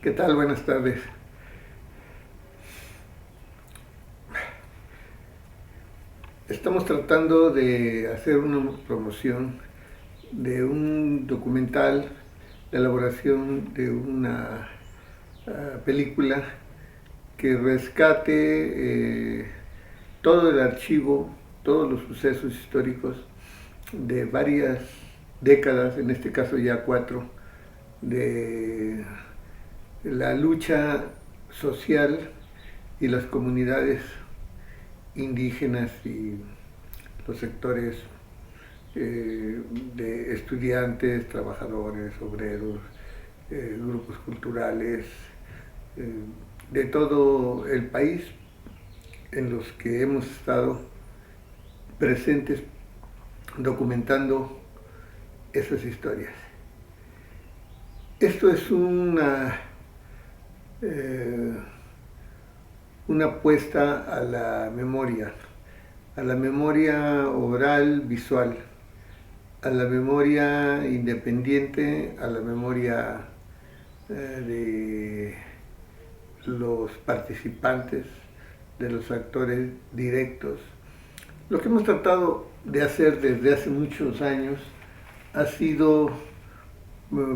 ¿Qué tal? Buenas tardes. Estamos tratando de hacer una promoción de un documental, la elaboración de una película que rescate todo el archivo, todos los sucesos históricos de varias décadas, en este caso ya 4, de la lucha social y las comunidades indígenas y los sectores de estudiantes, trabajadores, obreros, grupos culturales, eh, de todo el país en los que hemos estado presentes documentando esas historias. Esto es una apuesta a la memoria oral visual, a la memoria independiente, a la memoria de los participantes, de los actores directos. Lo que hemos tratado de hacer desde hace muchos años ha sido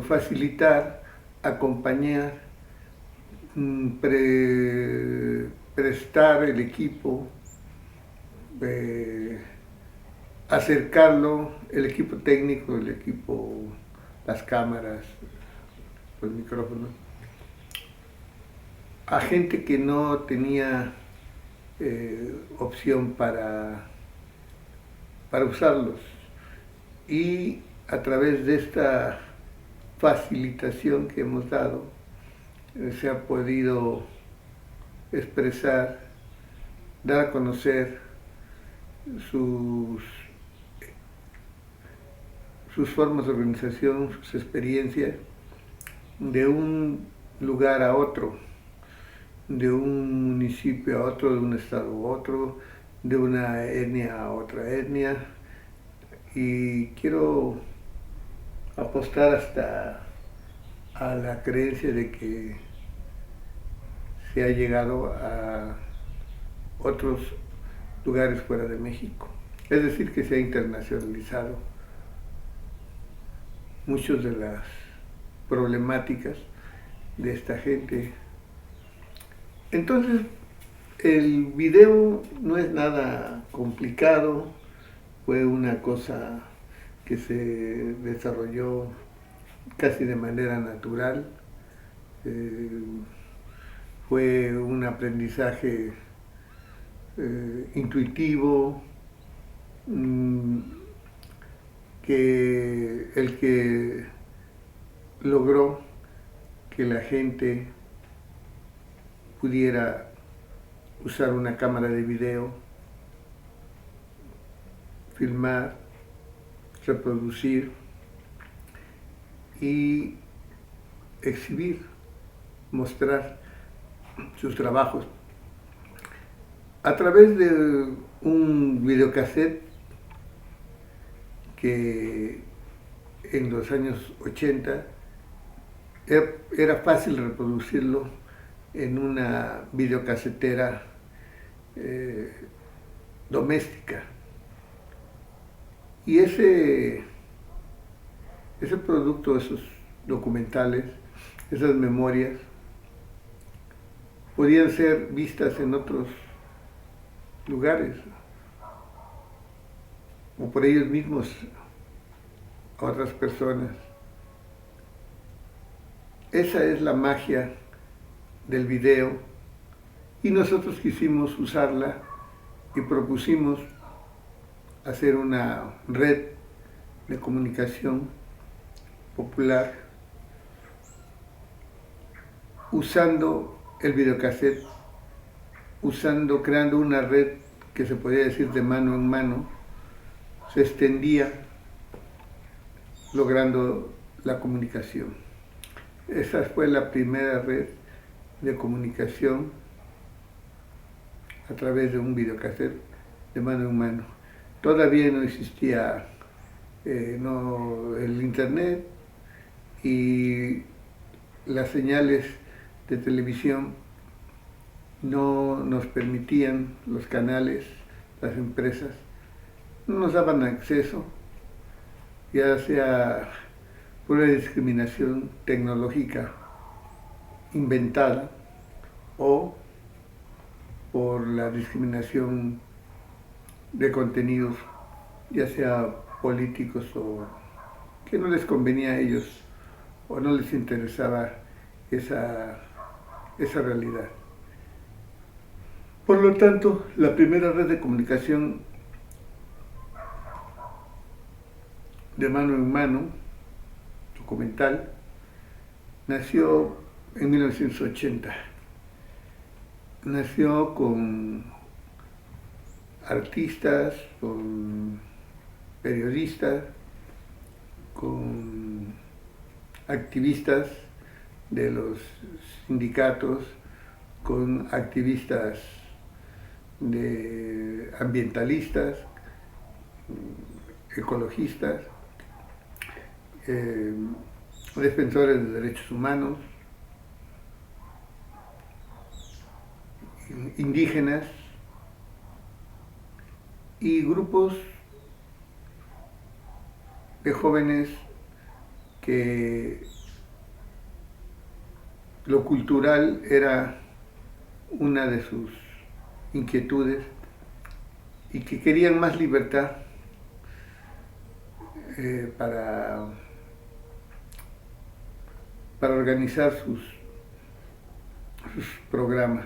facilitar, acompañar, prestar el equipo, acercarlo, el equipo técnico, el equipo, las cámaras, los micrófonos, a gente que no tenía opción para usarlos. Y a través de esta facilitación que hemos dado, se ha podido expresar, dar a conocer sus formas de organización, sus experiencias, de un lugar a otro, de un municipio a otro, de un estado a otro, de una etnia a otra etnia. Y quiero apostar hasta a la creencia de que se ha llegado a otros lugares fuera de México. Es decir, que se ha internacionalizado muchas de las problemáticas de esta gente. Entonces, el video no es nada complicado, fue una cosa que se desarrolló casi de manera natural. Fue un aprendizaje intuitivo, que logró que la gente pudiera usar una cámara de video, filmar, reproducir y exhibir, mostrar sus trabajos a través de un videocassette que en los años 80 era fácil reproducirlo en una videocasetera doméstica. Y ese producto, esos documentales, esas memorias, podían ser vistas en otros lugares, o por ellos mismos, a otras personas. Esa es la magia del video, y nosotros quisimos usarla y propusimos hacer una red de comunicación popular usando el videocassette, creando una red que se podría decir de mano en mano, se extendía logrando la comunicación. Esa fue la primera red de comunicación a través de un videocassette de mano en mano. Todavía no existía el internet, y las señales de televisión no nos permitían los canales, las empresas, no nos daban acceso, ya sea por la discriminación tecnológica inventada o por la discriminación de contenidos, ya sea políticos o que no les convenía a ellos o no les interesaba esa realidad. Por lo tanto, la primera red de comunicación de mano en mano, documental, nació en 1980. Nació con artistas, con periodistas, con activistas de los sindicatos, con activistas ambientalistas, ecologistas, defensores de derechos humanos, indígenas y grupos de jóvenes que lo cultural era una de sus inquietudes y que querían más libertad para organizar sus programas.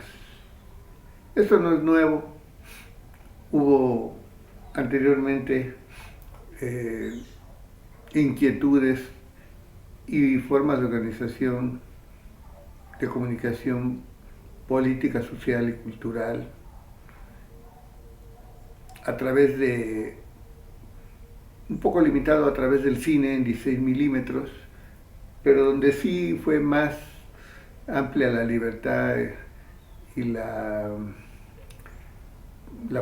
Esto no es nuevo, hubo anteriormente inquietudes y formas de organización, de comunicación política, social y cultural a través de, un poco limitado a través del cine en 16 milímetros, pero donde sí fue más amplia la libertad y la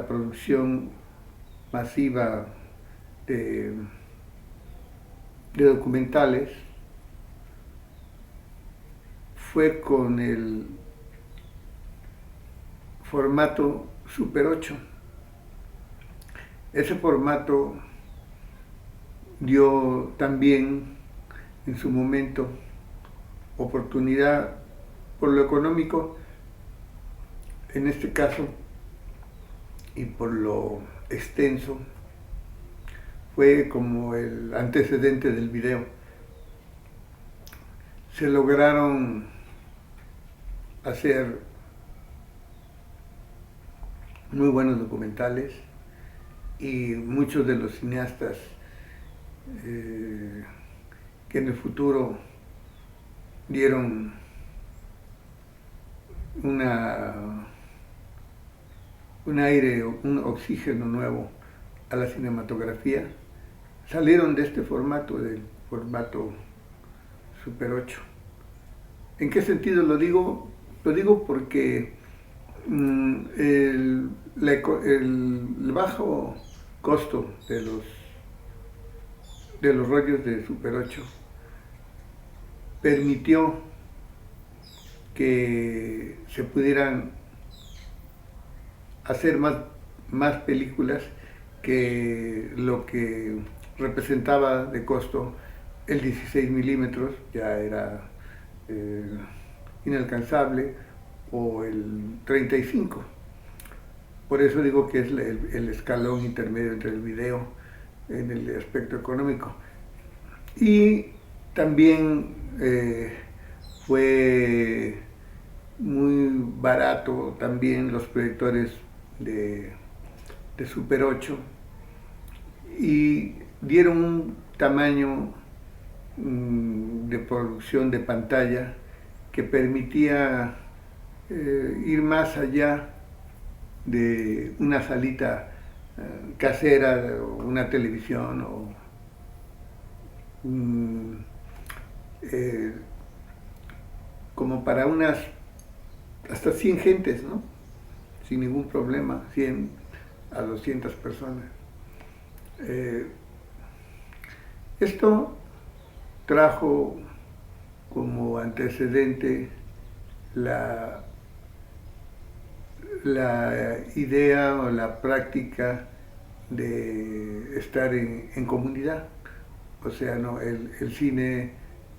producción masiva de documentales, fue con el formato Super 8. Ese formato dio también en su momento oportunidad por lo económico, en este caso, y por lo extenso, fue como el antecedente del video. Se lograron hacer muy buenos documentales y muchos de los cineastas que en el futuro dieron un aire, un oxígeno nuevo a la cinematografía, salieron de este formato, del formato Super 8. ¿En qué sentido lo digo? Lo digo porque el bajo costo de los rollos de Super 8 permitió que se pudieran hacer más películas que lo que representaba de costo el 16 milímetros, ya era inalcanzable, o el 35. Por eso digo que es el escalón intermedio entre el video en el aspecto económico. Y también fue muy barato también los proyectores de Super 8 y dieron un tamaño de producción de pantalla que permitía ir más allá de una salita casera, o una televisión, o como para unas hasta 100 gentes, ¿no? Sin ningún problema, 100 a 200 personas. Esto trajo como antecedente la, la idea o la práctica de estar en comunidad. O sea, no, el cine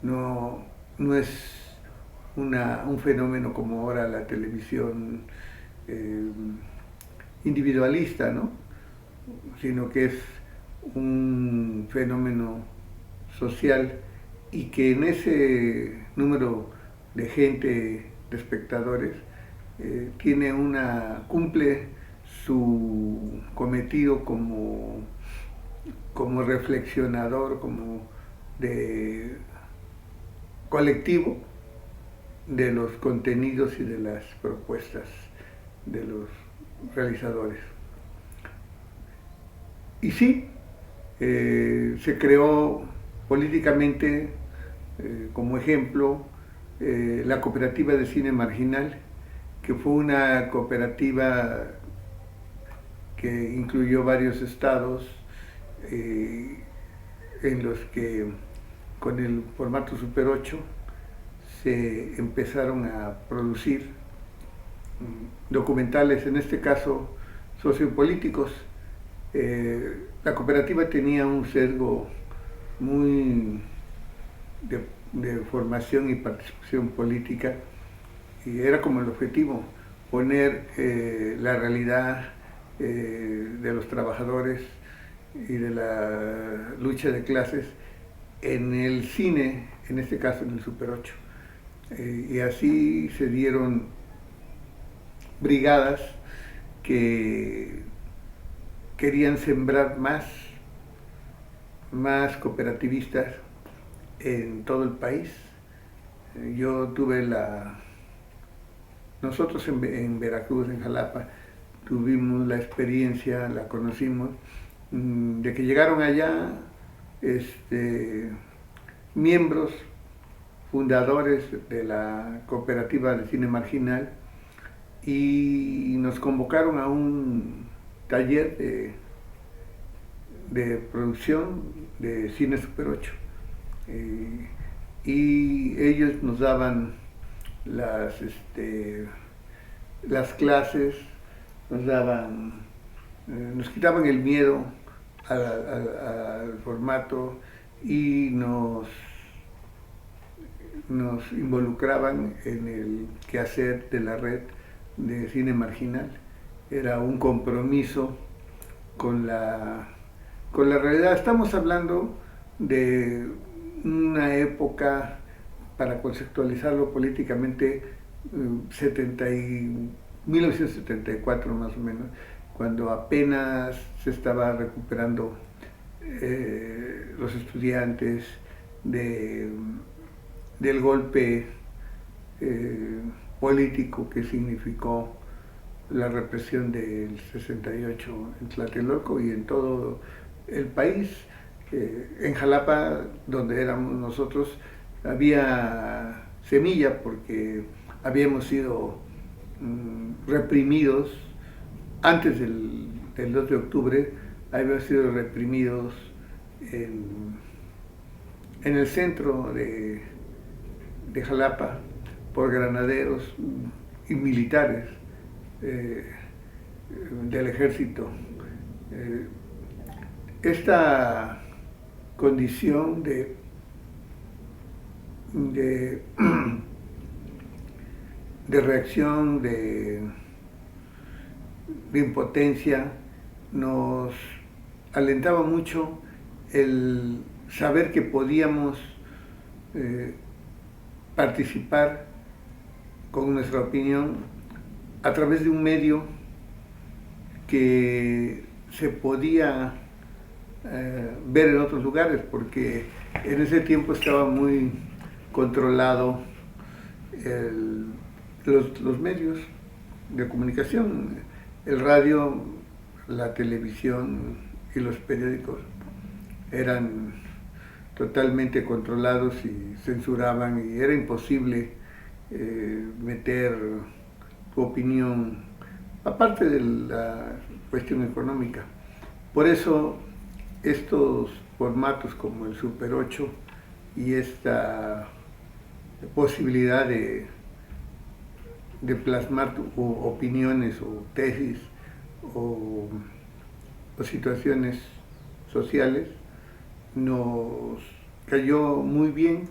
no es un fenómeno como ahora la televisión eh, individualista, ¿no? Sino que es un fenómeno social y que en ese número de gente, de espectadores, cumple su cometido como reflexionador, como de colectivo de los contenidos y de las propuestas de los realizadores. Y sí, se creó políticamente, como ejemplo, la Cooperativa de Cine Marginal, que fue una cooperativa que incluyó varios estados, en los que con el formato Super 8 se empezaron a producir documentales, en este caso sociopolíticos. La cooperativa tenía un sesgo muy de formación y participación política, y era como el objetivo, poner la realidad de los trabajadores y de la lucha de clases en el cine, en este caso en el Super 8. Y así se dieron brigadas que querían sembrar más cooperativistas en todo el país. Nosotros en Veracruz, en Jalapa, tuvimos la experiencia, la conocimos, de que llegaron allá miembros fundadores de la Cooperativa de Cine Marginal y nos convocaron a un taller de producción de cine Super 8. Y ellos nos daban las clases, nos quitaban el miedo al formato y nos involucraban en el quehacer de la red de cine marginal. Era un compromiso con la realidad. Estamos hablando de una época, para conceptualizarlo políticamente, 1974 más o menos, cuando apenas se estaba recuperando los estudiantes del golpe político que significó la represión del 68 en Tlatelolco y en todo el país. En Jalapa, donde éramos nosotros, había semilla porque habíamos sido reprimidos antes del 2 de octubre, habíamos sido reprimidos en el centro de Jalapa por granaderos y militares del ejército. Esta condición de reacción, de impotencia, nos alentaba mucho el saber que podíamos participar con nuestra opinión a través de un medio que se podía ver en otros lugares, porque en ese tiempo estaba muy controlado los medios de comunicación, el radio, la televisión y los periódicos eran totalmente controlados y censuraban, y era imposible meter tu opinión, aparte de la cuestión económica. Por eso estos formatos como el Super 8 y esta posibilidad de de plasmar opiniones o tesis o, o situaciones sociales, nos cayó muy bien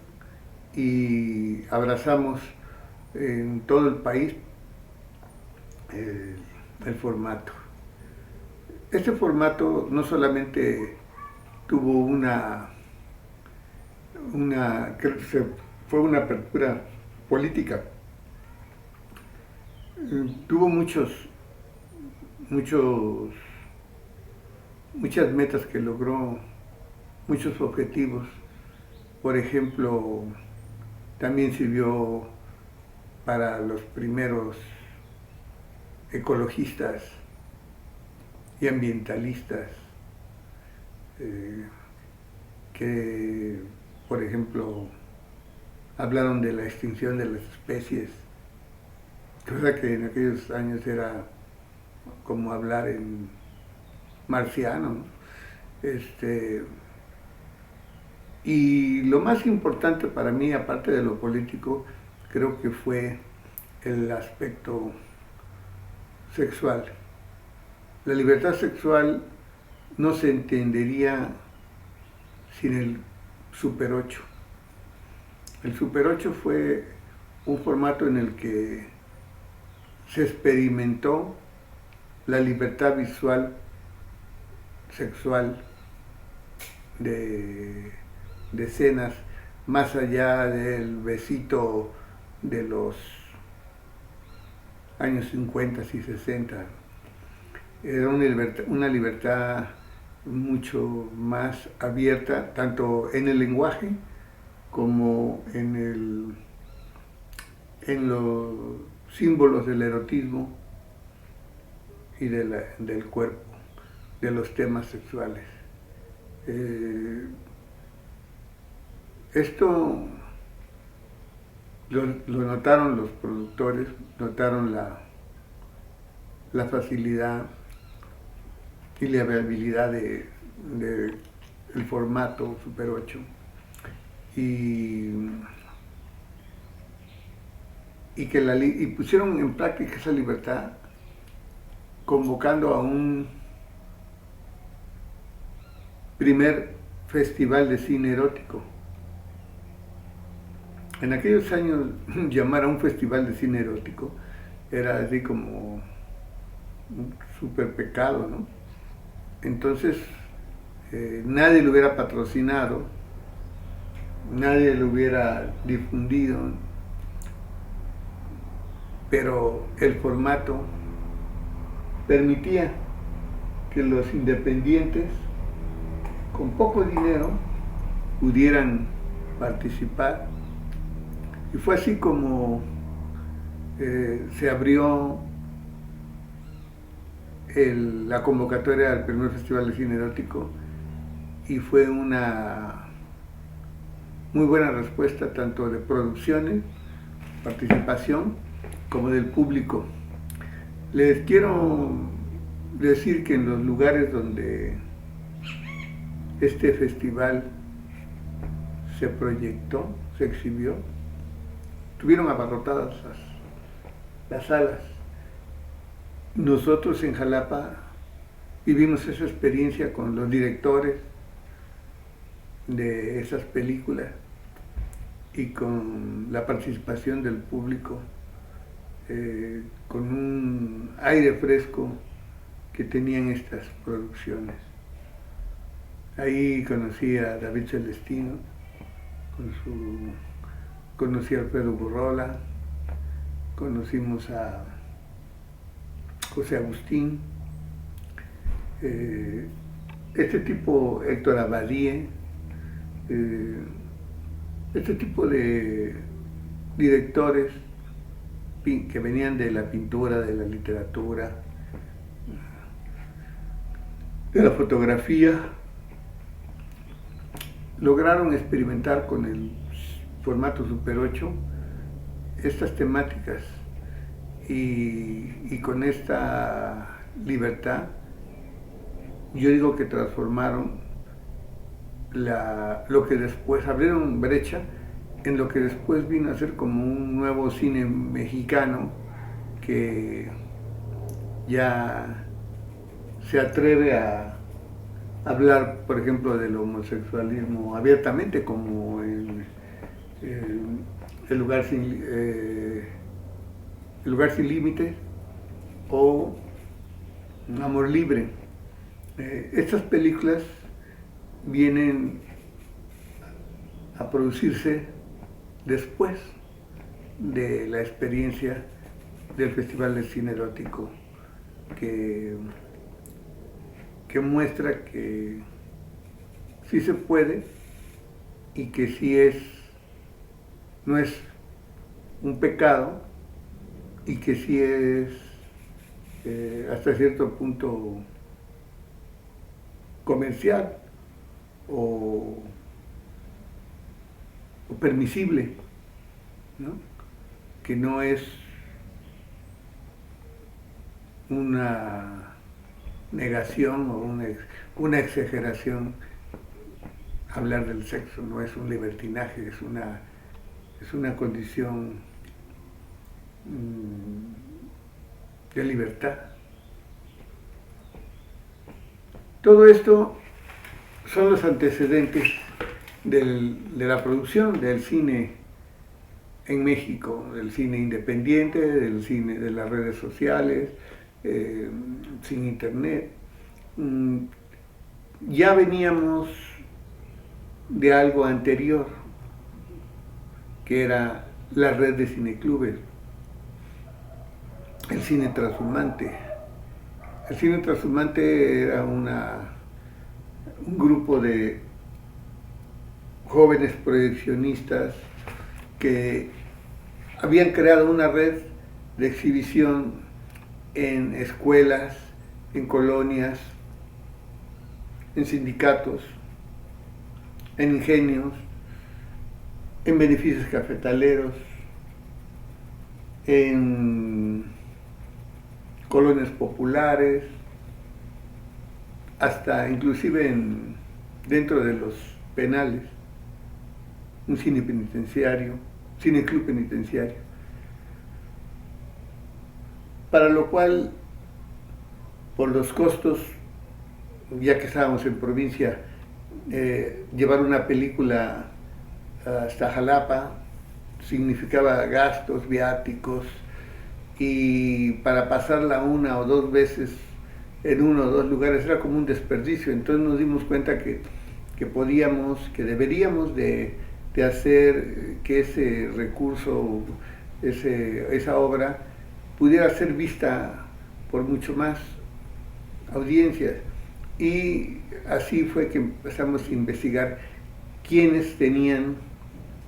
y abrazamos en todo el país el formato. Este formato no solamente tuvo fue una apertura política, tuvo muchas metas que logró, muchos objetivos. Por ejemplo, también sirvió para los primeros ecologistas y ambientalistas que, por ejemplo, hablaron de la extinción de las especies, cosa que en aquellos años era como hablar en marciano, ¿no? Y lo más importante para mí, aparte de lo político, creo que fue el aspecto sexual. La libertad sexual no se entendería sin el Super 8. El Super 8 fue un formato en el que se experimentó la libertad visual sexual de escenas más allá del besito de los años 50 y 60. Era una libertad mucho más abierta, tanto en el lenguaje como en los símbolos del erotismo y del cuerpo, de los temas sexuales. Esto lo notaron los productores, notaron la facilidad y la viabilidad del formato Super 8 y pusieron en práctica esa libertad convocando a un primer festival de cine erótico. En aquellos años llamar a un festival de cine erótico era así como un súper pecado, ¿no? Entonces nadie lo hubiera patrocinado, nadie lo hubiera difundido, pero el formato permitía que los independientes con poco dinero pudieran participar. Y fue así como se abrió la convocatoria al primer Festival de Cine Erótico y fue una muy buena respuesta tanto de producciones, participación, como del público. Les quiero decir que en los lugares donde este festival se proyectó, se exhibió, estuvieron abarrotadas las salas. Nosotros en Jalapa vivimos esa experiencia con los directores de esas películas y con la participación del público, con un aire fresco que tenían estas producciones. Ahí conocí a David Celestino, conocí a Alfredo Burrola, conocimos a José Agustín, este tipo, Héctor Abadie, este tipo de directores que venían de la pintura, de la literatura, de la fotografía, lograron experimentar con el formato Super 8 estas temáticas y con esta libertad, yo digo que transformaron lo que después, abrieron brecha en lo que después vino a ser como un nuevo cine mexicano que ya se atreve a hablar, por ejemplo, del homosexualismo abiertamente, como el lugar sin límites o Amor Libre. Estas películas vienen a producirse después de la experiencia del Festival de Cine Erótico, que muestra que sí se puede y que sí no es un pecado y que sí es hasta cierto punto comercial o permisible, ¿no? Que no es una negación o una exageración hablar del sexo, no es un libertinaje, es una condición de libertad. Todo esto son los antecedentes de la producción del cine en México, del cine independiente, del cine de las redes sociales, sin internet. Ya veníamos de algo anterior, que era la red de cineclubes, el cine transhumante. El cine transhumante era un grupo de jóvenes proyeccionistas que habían creado una red de exhibición en escuelas, en colonias, en sindicatos, en ingenios, en beneficios cafetaleros, en colonias populares, hasta inclusive dentro de los penales, un cine penitenciario, cineclub penitenciario. Para lo cual, por los costos, ya que estábamos en provincia, llevar una película hasta Jalapa significaba gastos, viáticos, y para pasarla una o dos veces en uno o dos lugares era como un desperdicio. Entonces nos dimos cuenta que deberíamos de hacer que ese recurso, esa obra, pudiera ser vista por mucho más audiencias. Y así fue que empezamos a investigar quiénes tenían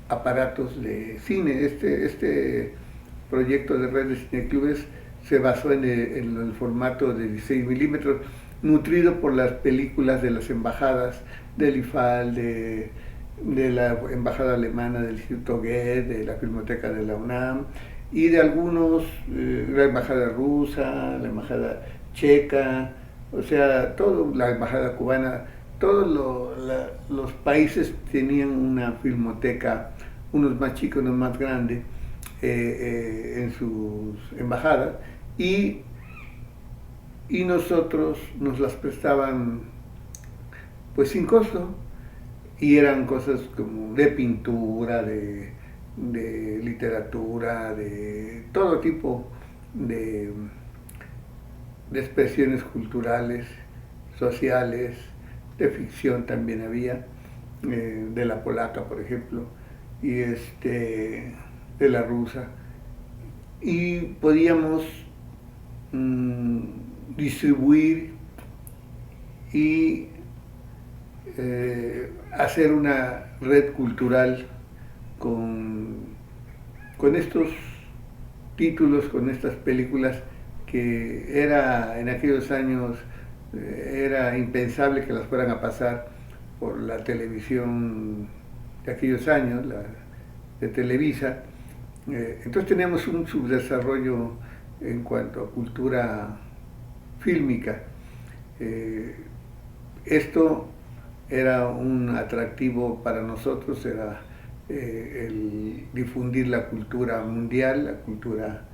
aparatos de cine. Este proyecto de red de cineclubes se basó en el formato de 16 milímetros, nutrido por las películas de las embajadas del IFAL, de la embajada alemana, del Instituto Goethe, de la Filmoteca de la UNAM, y de algunos, la embajada rusa, la embajada checa, o sea, la embajada cubana, todos los países tenían una filmoteca, unos más chicos, unos más grandes, en sus embajadas, y nosotros nos las prestaban pues sin costo, y eran cosas como de pintura, de literatura, de todo tipo de expresiones culturales, sociales, de ficción también había, de la polaca, por ejemplo, y de la rusa, y podíamos distribuir y hacer una red cultural con estos títulos, con estas películas que en aquellos años era impensable que las fueran a pasar por la televisión de aquellos años, de Televisa. Entonces teníamos un subdesarrollo en cuanto a cultura fílmica. Esto era un atractivo para nosotros, era el difundir la cultura mundial, la cultura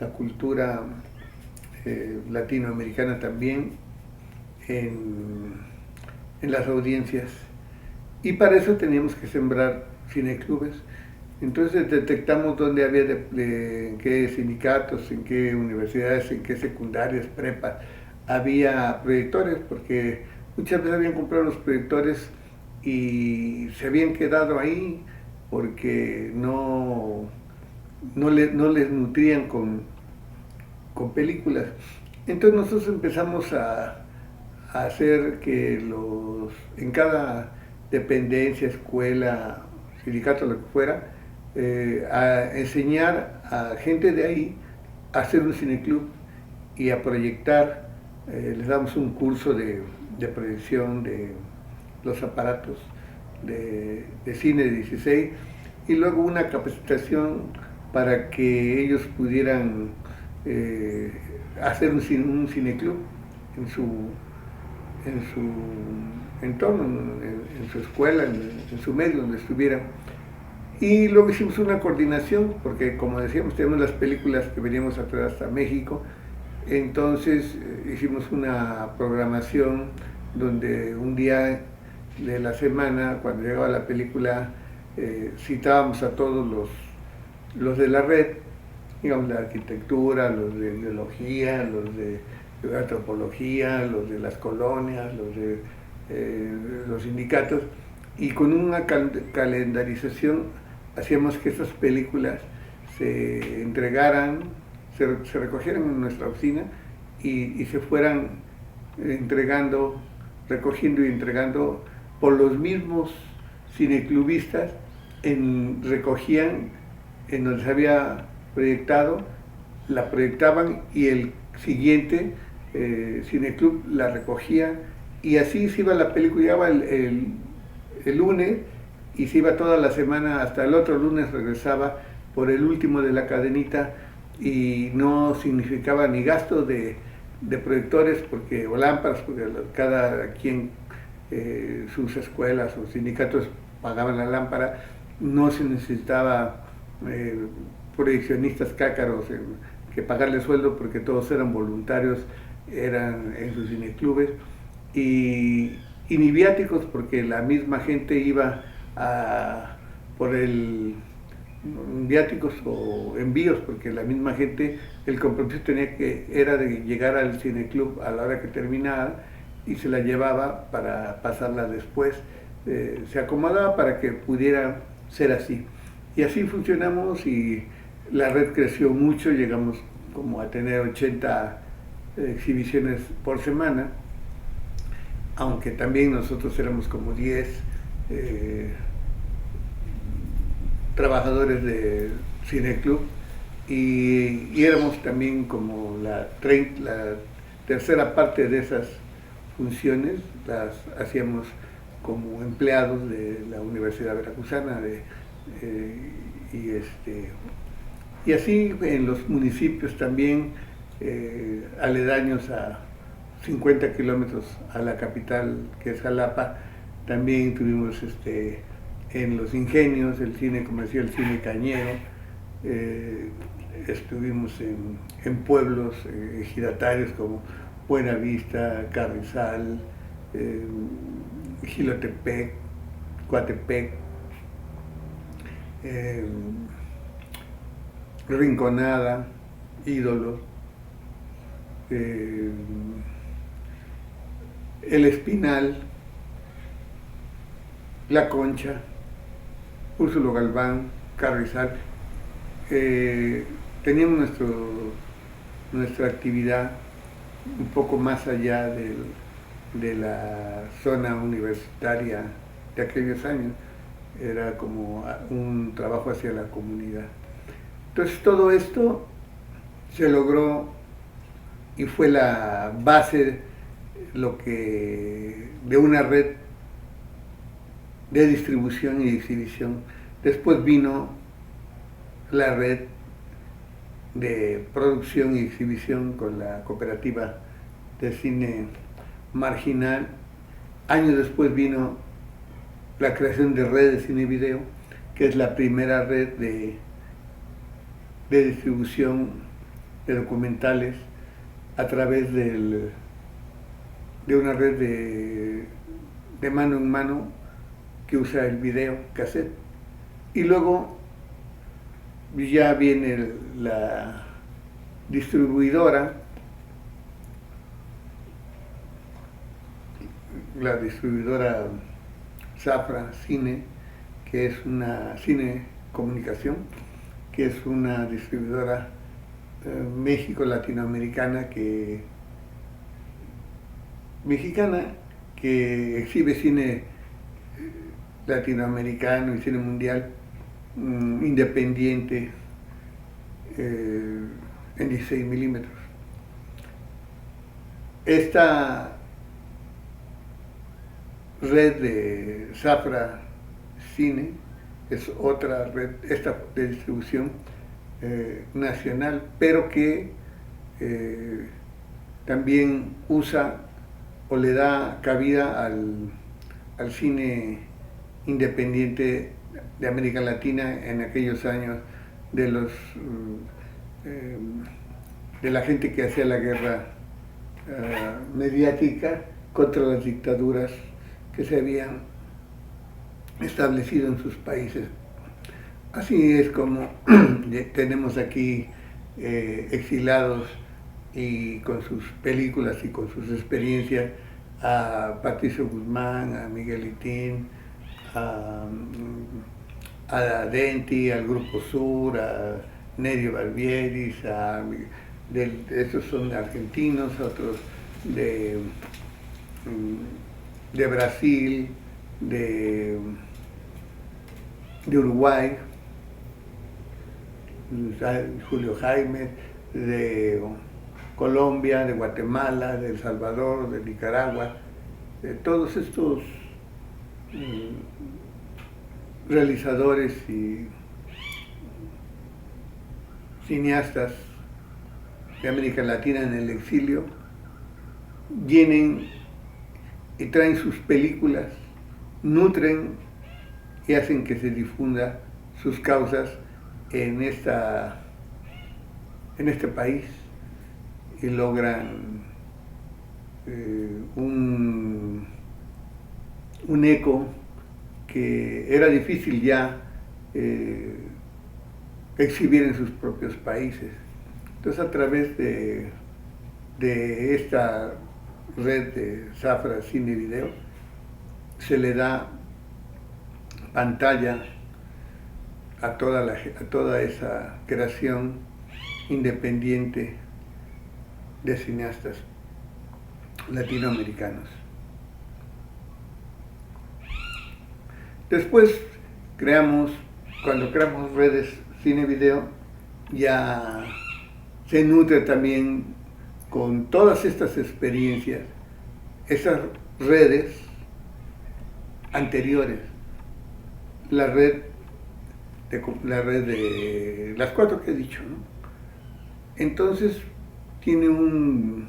la cultura latinoamericana también en las audiencias. Y para eso teníamos que sembrar cineclubes. Entonces detectamos dónde había, en qué sindicatos, en qué universidades, en qué secundarias, prepas, había proyectores, porque muchas veces habían comprado los proyectores y se habían quedado ahí porque no les nutrían con películas. Entonces nosotros empezamos a hacer que en cada dependencia, escuela, sindicato, lo que fuera, a enseñar a gente de ahí a hacer un cineclub y a proyectar. Les damos un curso de proyección de los aparatos de cine 16 y luego una capacitación para que ellos pudieran hacer un cineclub en su entorno, en su escuela, en su medio donde estuvieran. Y luego hicimos una coordinación, porque como decíamos, tenemos las películas que veníamos a traer hasta México, entonces hicimos una programación donde un día de la semana, cuando llegaba la película, citábamos a todos los de la red, digamos, la arquitectura, los de biología, los de antropología, los de las colonias, los de los sindicatos, y con una calendarización hacíamos que esas películas se entregaran, se recogieran en nuestra oficina y se fueran entregando, recogiendo y entregando por los mismos cineclubistas, recogían en donde se había proyectado, la proyectaban y el siguiente cineclub la recogía y así se iba la película, llegaba el lunes y se iba toda la semana, hasta el otro lunes regresaba por el último de la cadenita y no significaba ni gasto de proyectores o lámparas, porque cada quien, sus escuelas o sindicatos pagaban la lámpara, no se necesitaba proyeccionistas cácaros que pagarle sueldo porque todos eran voluntarios, eran en sus cineclubes, y ni viáticos porque la misma gente iba por viáticos o envíos, porque la misma gente, el compromiso era de llegar al cineclub a la hora que terminaba y se la llevaba para pasarla después, se acomodaba para que pudiera ser así. Y así funcionamos y la red creció mucho, llegamos como a tener 80 exhibiciones por semana, aunque también nosotros éramos como 10 trabajadores de cineclub y éramos también como la tercera parte de esas funciones las hacíamos como empleados de la Universidad Veracruzana y así en los municipios también aledaños a 50 kilómetros a la capital, que es Jalapa. También tuvimos en los ingenios, el cine comercial, el cine cañero. Estuvimos en pueblos ejidatarios como Buenavista, Carrizal, Gilotepec, Coatepec, Rinconada, Ídolos, El Espinal, La Concha, Úrsulo Galván, Carrizal. Teníamos nuestra actividad un poco más allá de la zona universitaria de aquellos años, era como un trabajo hacia la comunidad. Entonces todo esto se logró y fue la base de una red de distribución y exhibición. Después vino la red de producción y exhibición con la cooperativa de cine marginal. Años después vino la creación de Red de Cine y Video, que es la primera red de distribución de documentales a través de una red de mano en mano que usa el video cassette. Y luego ya viene la distribuidora Safra Cine, que es una Cine Comunicación, que es una distribuidora mexicana que exhibe cine latinoamericano y cine mundial independiente en 16 milímetros. Esta red de Safra Cine es otra red de distribución nacional, pero que también usa o le da cabida al cine independiente de América Latina en aquellos años de la gente que hacía la guerra mediática contra las dictaduras que se habían establecido en sus países. Así es como tenemos aquí exilados y con sus películas y con sus experiencias a Patricio Guzmán, a Miguel Itín, a Denti, al Grupo Sur, a Nerio Barbieris, estos son argentinos, otros de Brasil, de Uruguay, Julio Jaime, de Colombia, de Guatemala, de El Salvador, de Nicaragua, de todos estos realizadores y cineastas de América Latina en el exilio vienen y traen sus películas, nutren y hacen que se difunda sus causas en este país y logran un eco que era difícil ya exhibir en sus propios países. Entonces, a través de esta red de Safra Cine y Video se le da pantalla a toda esa creación independiente de cineastas latinoamericanos. Después cuando creamos redes cine-video, ya se nutre también con todas estas experiencias, esas redes anteriores, la red de las cuatro que he dicho, ¿no? Entonces tiene un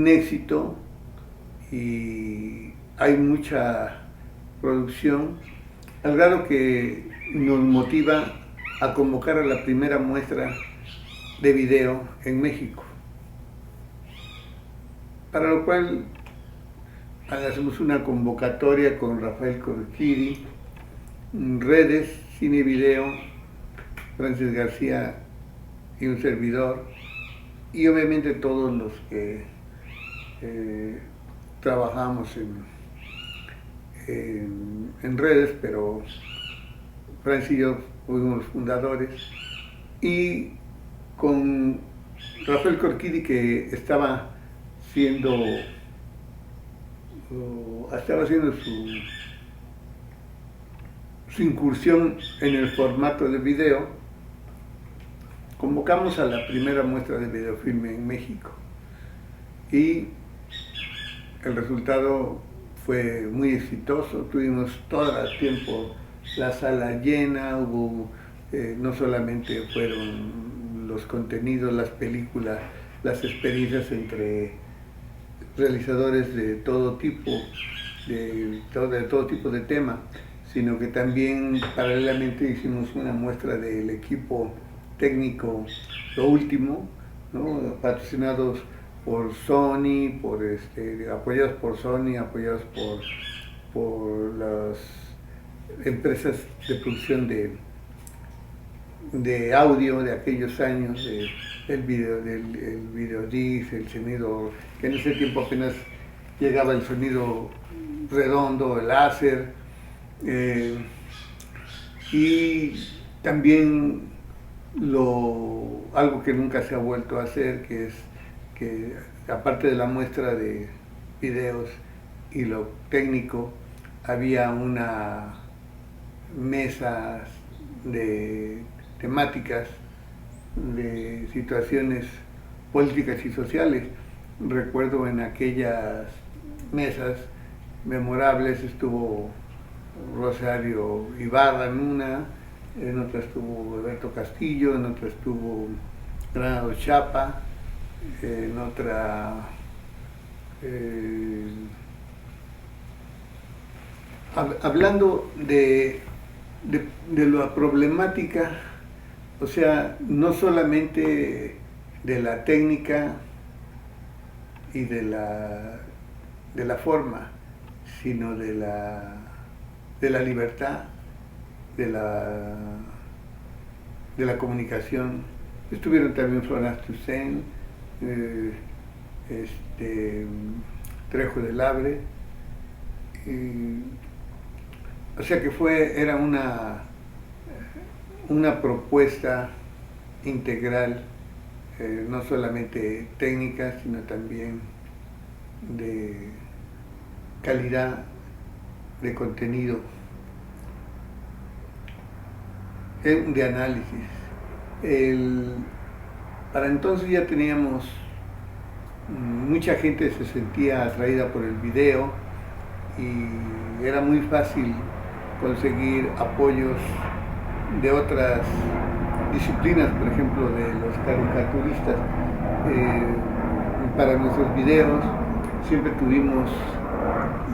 éxito y hay mucha producción, al grado que nos motiva a convocar a la primera muestra de video en México, para lo cual hacemos una convocatoria con Rafael Corquiri, redes, cine y video, Francis García y un servidor, y obviamente todos los que trabajamos en redes, pero Francis y yo fuimos los fundadores, y con Rafael Corquiri, que estaba haciendo su incursión en el formato de video, convocamos a la primera muestra de videofilme en México y el resultado fue muy exitoso. Tuvimos todo el tiempo la sala llena, no solamente fueron los contenidos, las películas, las experiencias entre realizadores de todo tipo, de todo tipo de tema, sino que también paralelamente hicimos una muestra del equipo técnico, lo último, ¿no? Patrocinados por Sony, apoyados por Sony, apoyados por las empresas de producción de audio de aquellos años, el videodisc, el sonido, que en ese tiempo apenas llegaba el sonido redondo, el láser, y también algo que nunca se ha vuelto a hacer, que es que aparte de la muestra de videos y lo técnico, había una mesa de temáticas, de situaciones políticas y sociales. Recuerdo en aquellas mesas memorables estuvo Rosario Ibarra en otra estuvo Alberto Castillo, en otra estuvo Granado Chapa, en otra hablando de la problemática, o sea, no solamente de la técnica y de la forma, sino de la libertad, de la comunicación. Estuvieron también Florence Toussaint, Trejo del Abre, o sea que era una propuesta integral, no solamente técnica, sino también de calidad de contenido, de análisis. Para entonces ya teníamos, mucha gente se sentía atraída por el video y era muy fácil conseguir apoyos de otras disciplinas, por ejemplo de los caricaturistas. Para nuestros videos siempre tuvimos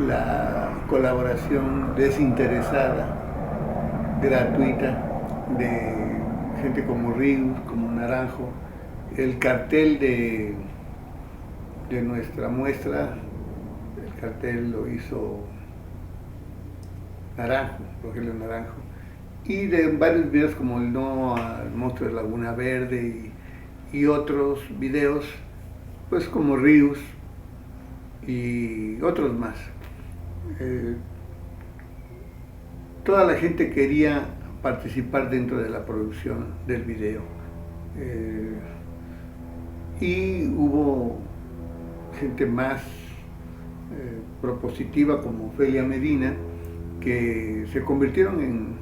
la colaboración desinteresada, gratuita, de gente como Rius, como Naranjo. El cartel de nuestra muestra, el cartel lo hizo Naranjo, Rogelio Naranjo, y de varios videos como el No al Monstruo de Laguna Verde y otros videos, pues como Rius y otros más. Toda la gente quería participar dentro de la producción del video, y hubo gente más propositiva como Ofelia Medina, que se convirtieron en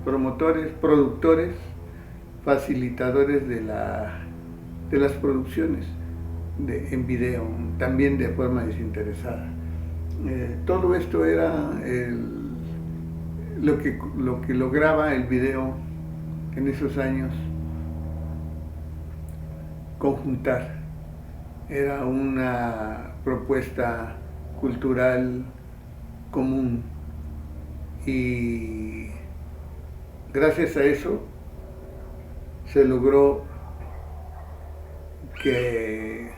promotores, productores, facilitadores de las producciones en video, también de forma desinteresada. Todo esto era lo que lograba el video en esos años conjuntar. Era una propuesta cultural común y gracias a eso se logró que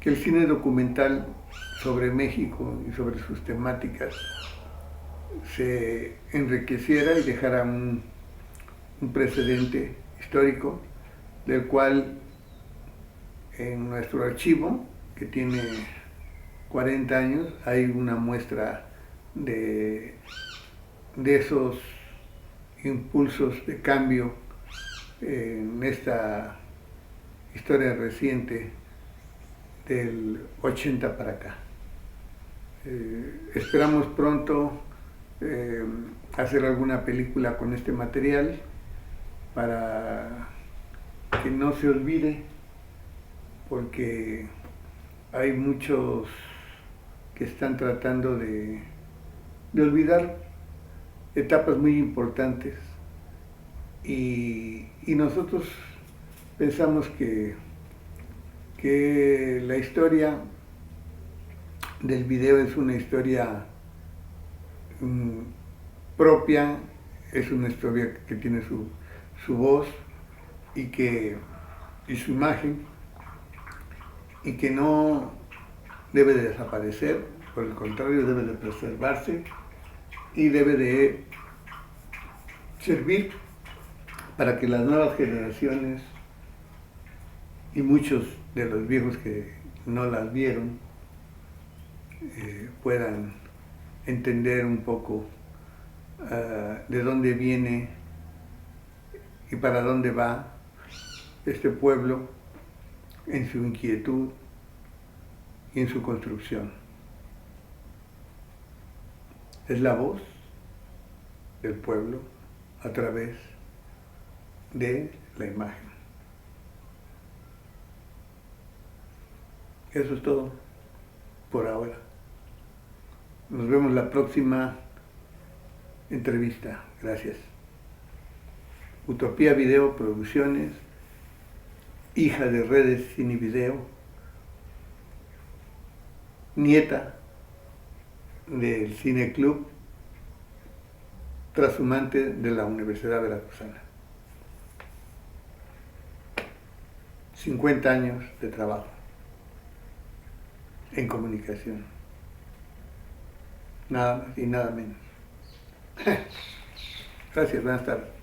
el cine documental sobre México y sobre sus temáticas se enriqueciera y dejara un precedente histórico, del cual en nuestro archivo, que tiene 40 años, hay una muestra de esos impulsos de cambio en esta historia reciente del 80 para acá. Esperamos pronto hacer alguna película con este material para que no se olvide, porque hay muchos que están tratando de olvidar etapas muy importantes, y nosotros pensamos que la historia del video es una historia propia, es una historia que tiene su voz, y su imagen, y que no debe de desaparecer, por el contrario, debe de preservarse y debe de servir para que las nuevas generaciones y muchos de los viejos que no las vieron puedan entender un poco de dónde viene y para dónde va este pueblo en su inquietud y en su construcción. Es la voz del pueblo a través de la imagen. Eso es todo por ahora. Nos vemos la próxima entrevista. Gracias. Utopía Video Producciones, hija de Redes Cine Video, nieta del Cine Club Trashumante de la Universidad Veracruzana. 50 años de trabajo en comunicación. Nada más y nada menos. Gracias, buenas tardes.